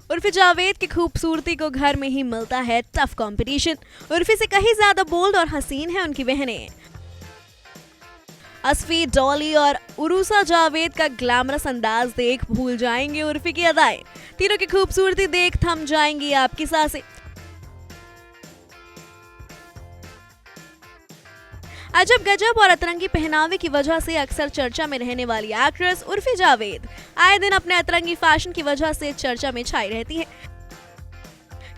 उर्फी जावेद की खूबसूरती को घर में ही मिलता है टफ कंपटीशन। उर्फी से कहीं ज्यादा बोल्ड और हसीन है उनकी बहनें असफी, डॉली और उरूसा जावेद का ग्लैमरस अंदाज देख भूल जाएंगे उर्फी की अदाएं। तीनों की खूबसूरती देख थम जाएंगी आपकी सांसें। अजब गजब और अतरंगी पहनावे की वजह से अक्सर चर्चा में रहने वाली एक्ट्रेस उर्फी जावेद आए दिन अपने अतरंगी फैशन की वजह से चर्चा में छाई रहती है।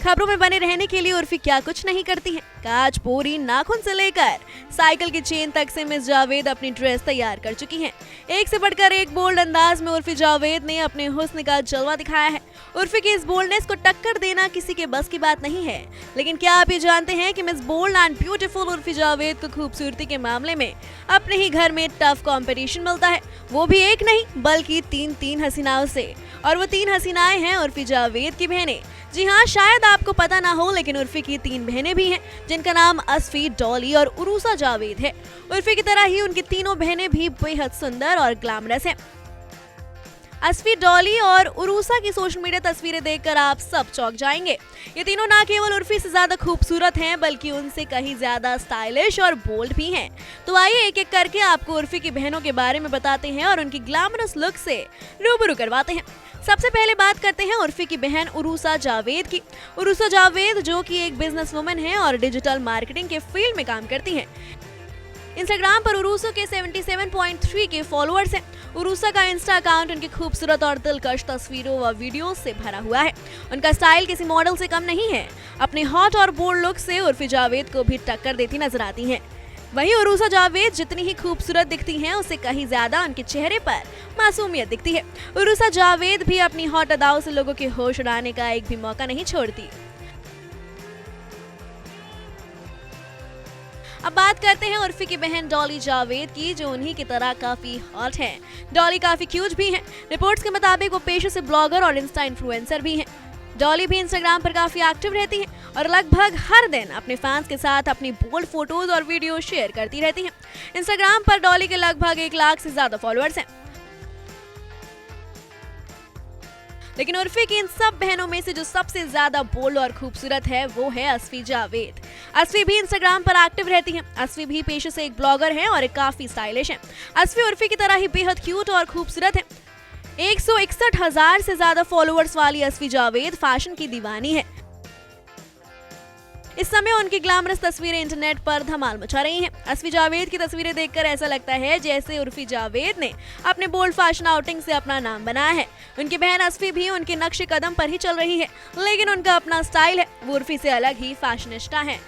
खबरों में बने रहने के लिए उर्फी क्या कुछ नहीं करती हैं। कांच, पोरी, नाखून से लेकर साइकिल की चेन तक से मिस जावेद अपनी ड्रेस तैयार कर चुकी हैं। एक से बढ़कर एक बोल्ड अंदाज में उर्फी जावेद ने अपने हुस्न का जलवा दिखाया है। उर्फी की इस बोल्डनेस को टक्कर देना किसी के बस की बात नहीं है। लेकिन क्या आप ये जानते हैं कि miss bold and beautiful Urfi Javed को खूबसूरती के मामले में अपने ही घर में टफ कंपटीशन मिलता है, वो भी एक नहीं बल्कि तीन हसीनाओं से। और वो 3 हसीनाएं हैं उर्फी जावेद की बहनें। जी हाँ, शायद आपको पता ना हो, लेकिन उर्फी की 3 बहनें भी हैं जिनका नाम असफी, डॉली और उरूसा जावेद है। उर्फी की तरह ही उनकी तीनों बहनें भी बेहद सुंदर और ग्लैमरस हैं। असफी, डॉली और उरूसा की सोशल मीडिया तस्वीरें देखकर आप सब चौंक जाएंगे। ये तीनों ना केवल उर्फी से ज्यादा खूबसूरत हैं बल्कि उनसे कहीं ज्यादा स्टाइलिश और बोल्ड भी हैं। तो आइए एक एक करके आपको उर्फी की बहनों के बारे में बताते हैं और उनकी ग्लैमरस लुक से रूबरू करवाते हैं। सबसे पहले बात करते हैं उर्फी की बहन उरूसा जावेद की। उरूसा जावेद जो कि एक बिजनेस वुमन है और डिजिटल मार्केटिंग के फील्ड में काम करती हैं। इंस्टाग्राम पर उरूसा के 77.3 के फॉलोअर्स हैं। उरूसा का इंस्टा अकाउंट उनकी खूबसूरत और दिलकश तस्वीरों व वीडियोस से भरा हुआ है। उनका स्टाइल किसी मॉडल से कम नहीं है। अपने हॉट और बोल्ड लुक से उर्फी जावेद को भी टक्कर देती नजर आती हैं। वहीं उरूसा जावेद जितनी ही खूबसूरत दिखती हैं, उससे कहीं ज्यादा उनके चेहरे पर मासूमियत दिखती है। उरूसा जावेद भी अपनी हॉट अदाओं से लोगों के होश उड़ाने का एक भी मौका नहीं छोड़ती। अब बात करते हैं उर्फी की बहन डॉली जावेद की, जो उन्हीं की तरह काफी हॉट हैं। डॉली काफी क्यूट भी हैं। रिपोर्ट्स के मुताबिक वो पेशे से ब्लॉगर और इंस्टा इन्फ्लुएंसर भी हैं। डॉली भी इंस्टाग्राम पर काफी एक्टिव रहती हैं और लगभग हर दिन अपने फैंस के साथ अपनी बोल्ड फोटोज और वीडियो शेयर करती रहती हैं। इंस्टाग्राम पर डॉली के लगभग 1 लाख से ज्यादा फॉलोअर्स हैं। लेकिन उर्फी की इन सब बहनों में से जो सबसे ज्यादा बोल्ड और खूबसूरत है वो है असफी जावेद। असफी भी इंस्टाग्राम पर एक्टिव रहती हैं। असफी भी पेशे से एक ब्लॉगर हैं और काफी स्टाइलिश हैं। असफी उर्फी की तरह ही बेहद क्यूट और खूबसूरत है। 161,000 से ज्यादा फॉलोअर्स वाली असफी जावेद फैशन की दीवानी है। इस समय उनकी ग्लैमरस तस्वीरें इंटरनेट पर धमाल मचा रही हैं। असफी जावेद की तस्वीरें देखकर ऐसा लगता है जैसे उर्फी जावेद ने अपने बोल्ड फैशन आउटिंग से अपना नाम बनाया है। उनकी बहन असफी भी उनके नक्शे कदम पर ही चल रही है, लेकिन उनका अपना स्टाइल है। वो उर्फी से अलग ही फैशनिस्टा है।